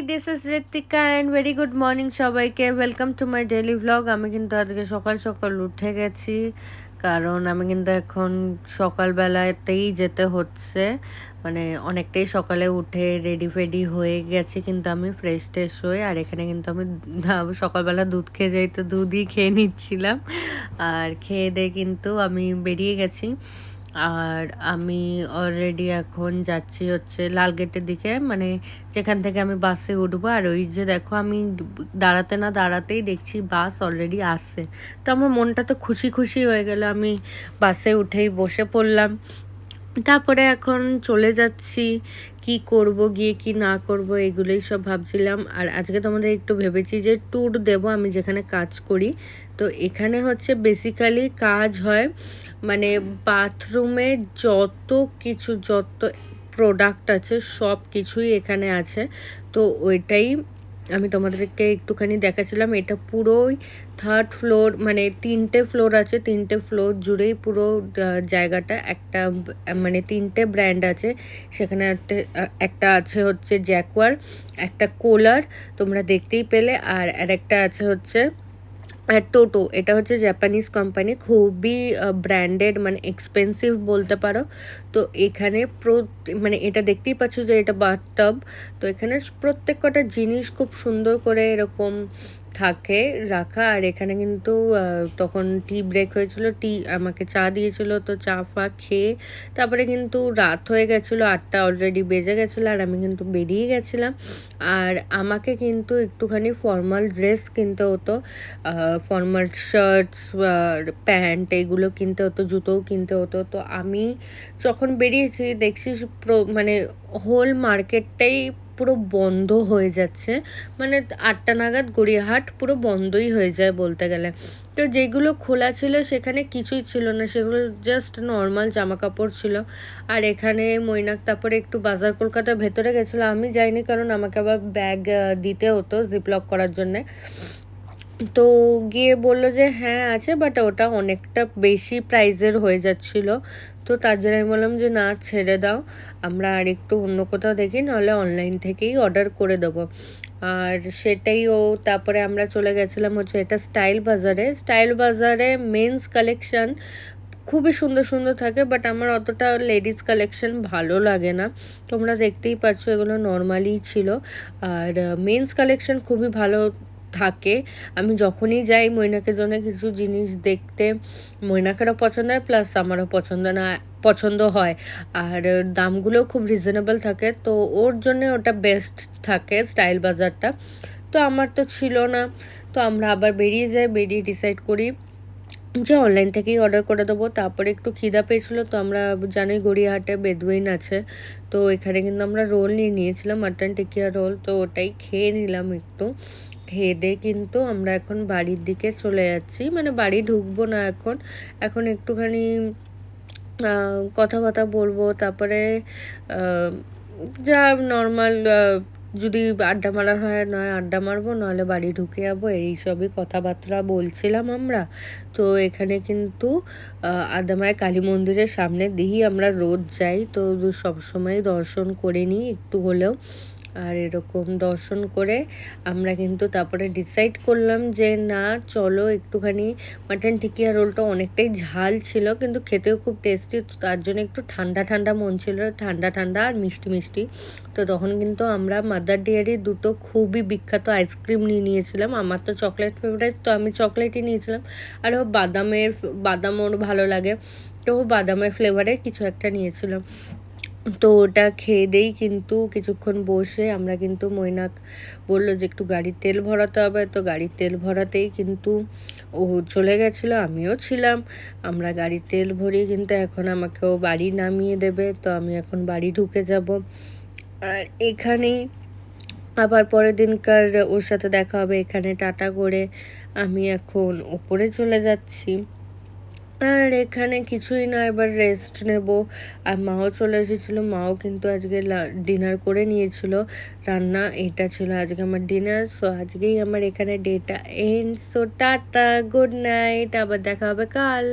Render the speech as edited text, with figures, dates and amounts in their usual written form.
This is Ritwika and very good morning সবাইকে। Welcome to my daily vlog. আমি কিন্তু আজকে সকাল সকাল উঠে গেছি, কারণ আমি কিন্তু এখন সকালবেলাতেই যেতে হচ্ছে। মানে অনেকটাই সকালে উঠে রেডি ফেডি হয়ে গেছি, কিন্তু আমি ফ্রেশ ট্রেশ হয়ে, আর এখানে কিন্তু আমি সকালবেলা দুধ খেয়ে যাই, তো দুধই খেয়ে নিচ্ছিলাম। আর খেয়ে দিয়ে কিন্তু আমি বেরিয়ে গেছি। আর আমি অলরেডি এখন যাচ্ছি হচ্ছে লাল গেটের দিকে, মানে যেখান থেকে আমি বাসে উঠবো। আর ওই যে দেখো, আমি দাঁড়াতে না দাঁড়াতেই দেখছি বাস অলরেডি আসছে। তো আমার মনটা তো খুশি খুশি হয়ে গেল, আমি বাসে উঠেই বসে পড়লাম। তারপরে এখন চলে যাচ্ছি, কি করব গিয়ে কি না করব এগুলোই সব ভাবছিলাম। আর আজকে তোমাদের একটু ভেবেছি যে ট্যুর দেব আমি যেখানে কাজ করি। তো এখানে হচ্ছে বেসিক্যালি কাজ হয়, মানে বাথরুমে যত কিছু, যত প্রোডাক্ট আছে সব কিছুই এখানে আছে। তো ওইটাই আমি তোমাদেরকে একটুখানি দেখাচ্ছিলাম। এটা পুরোই 3rd ফ্লোর, মানে 3টে ফ্লোর আছে, 3টে ফ্লোর জুড়েই পুরো জায়গাটা একটা, মানে 3টে ব্র্যান্ড আছে সেখানে। একটা আছে হচ্ছে জ্যাকওয়ার, একটা কোলার তোমরা দেখতেই পেলে, আর একটা আছে হচ্ছে টোটো। এটা হচ্ছে জাপানিজ কোম্পানি, খুবই ব্র্যান্ডেড, মানে এক্সপেন্সিভ বলতে পারো। তো এখানে মানে এটা দেখতেই পাচ্ছ যে এটা বাথটাব। তো এখানে প্রত্যেক কটা জিনিস খুব সুন্দর করে এরকম থাকে রাখা। আর এখানে কিন্তু তখন টি ব্রেক হয়েছিল, টি আমাকে চা দিয়েছিল, তো চা ফা খেয়ে তারপরে কিন্তু রাত হয়ে গেছিলো, 8টা অলরেডি বেজে গেছিলো, আর আমি কিন্তু বেরিয়ে গেছিলাম। আর আমাকে কিন্তু একটুখানি ফর্মাল ড্রেস কিনতে হতো, ফর্মাল শার্টস, প্যান্ট এগুলো কিনতে হতো, জুতোও কিনতে হতো। তো আমি যখন বেরিয়েছি দেখছি মানে হোল মার্কেটটাই পুরো বন্ধ হয়ে যাচ্ছে, মানে 8টা নাগাদ গড়িয়াহাট পুরো বন্ধই হয়ে যায় বলতে গেলে। তো যেগুলো খোলা ছিল সেখানে কিছুই ছিল না, সেগুলো জাস্ট নর্মাল জামা কাপড় ছিল। আর এখানে মৈনাক তারপরে একটু বাজার কলকাতার ভেতরে গেছিলো, আমি যাইনি কারণ আমাকে আবার ব্যাগ দিতে হতো জিপলক করার জন্যে। তো গিয়ে বললো যে হ্যাঁ আছে, বাট ওটা অনেকটা বেশি প্রাইজের হয়ে যাচ্ছিলো। তো তার জন্য আমি বললাম যে না, ছেড়ে দাও, আমরা আর একটু অন্য কোথাও দেখি, নাহলে অনলাইন থেকেই অর্ডার করে দেবো। আর সেটাই তারপরে আমরা চলে গেছিলাম হচ্ছে এটা স্টাইল বাজারে। স্টাইল বাজারে মেন্স কালেকশান খুবই সুন্দর সুন্দর থাকে, বাট আমার অতটা লেডিস কালেকশন ভালো লাগে না। তোমরা দেখতেই পাচ্ছ এগুলো নর্মালি ছিল। আর মেন্স কালেকশন খুবই ভালো থাকে। আমি যখনই যাই মৈনাকের জন্য কিছু জিনিস দেখতে, মৈনাকেরও পছন্দ হয় প্লাস আমারও পছন্দ হয়। আর দামগুলোও খুব রিজনেবল থাকে, তো ওর জন্য ওটা বেস্ট থাকে স্টাইল বাজারটা। তো আমার তো ছিল না, তো আমরা আবার বেরিয়ে যাই, বেরিয়ে ডিসাইড করি যে অনলাইন থেকেই অর্ডার করে দেবো। তারপরে একটু খিদা পেয়েছিলো, তো আমরা জানোই গড়িয়াহাটে বেদুইন আছে, তো এখানে কিন্তু আমরা রোল নিয়ে নিয়েছিলাম, মাটন টিকিয়া রোল। তো ওটাই খেয়ে নিলাম একটু। খেয়ে দিয়ে কিন্তু আমরা এখন বাড়ির দিকে চলে যাচ্ছি, মানে বাড়ি ঢুকবো না এখন, এখন একটুখানি কথাবার্তা বলবো, তারপরে যা নর্মাল যদি আড্ডা মারার হয় নয় আড্ডা মারবো, নাহলে বাড়ি ঢুকে যাবো, এইসবই কথাবার্তা বলছিলাম আমরা। তো এখানে কিন্তু আদ্যামায়ের কালী মন্দিরের সামনে দিয়েই আমরা রোজ যাই, তো সবসময় দর্শন করে নিই একটু হলেও। আর এরকম দর্শন করে আমরা কিন্তু তারপরে ডিসাইড করলাম যে না চলো একটুখানি, মাটন টিকিয়া রোলটা অনেকটাই ঝাল ছিল কিন্তু খেতেও খুব টেস্টি, তো তার জন্য একটু ঠান্ডা ঠান্ডা মন ছিল, ঠান্ডা ঠান্ডা আর মিষ্টি মিষ্টি। তো তখন কিন্তু আমরা মাদার ডেয়ারির দুটো খুবই বিখ্যাত আইসক্রিম নিয়ে নিয়েছিলাম। আমার তো চকলেট ফেভারিট, তো আমি চকলেটই নিয়েছিলাম। আর ও বাদাম ওর ভালো লাগে, তো বাদামের ফ্লেভারের কিছু একটা নিয়েছিলাম। তো ওটা খেয়ে দেই কিন্তু কিছুক্ষণ বসে আমরা কিন্তু মৈনাক বললো যে একটু গাড়ির তেল ভরাতে হবে, তো গাড়ির তেল ভরাতেই কিন্তু ও চলে গেছিলো, আমিও ছিলাম। আমরা গাড়ির তেল ভরিয়ে কিন্তু এখন আমাকে ও বাড়ি নামিয়ে দেবে, তো আমি এখন বাড়ি ঢুকে যাব। আর এখানেই আবার পরের দিনকার ওর সাথে দেখা হবে, এখানে টাটা করে আমি এখন ওপরে চলে যাচ্ছি। আর এখানে কিছুই না, এবার রেস্ট নেব। আর মাও চলে এসেছিলো, মাও কিন্তু আজকে ডিনার করে নিয়েছিল, রান্না এটা ছিল আজকে আমার ডিনার। সো আজকেই আমার এখানে data end. So tata, good night, আবার দেখা হবে কাল।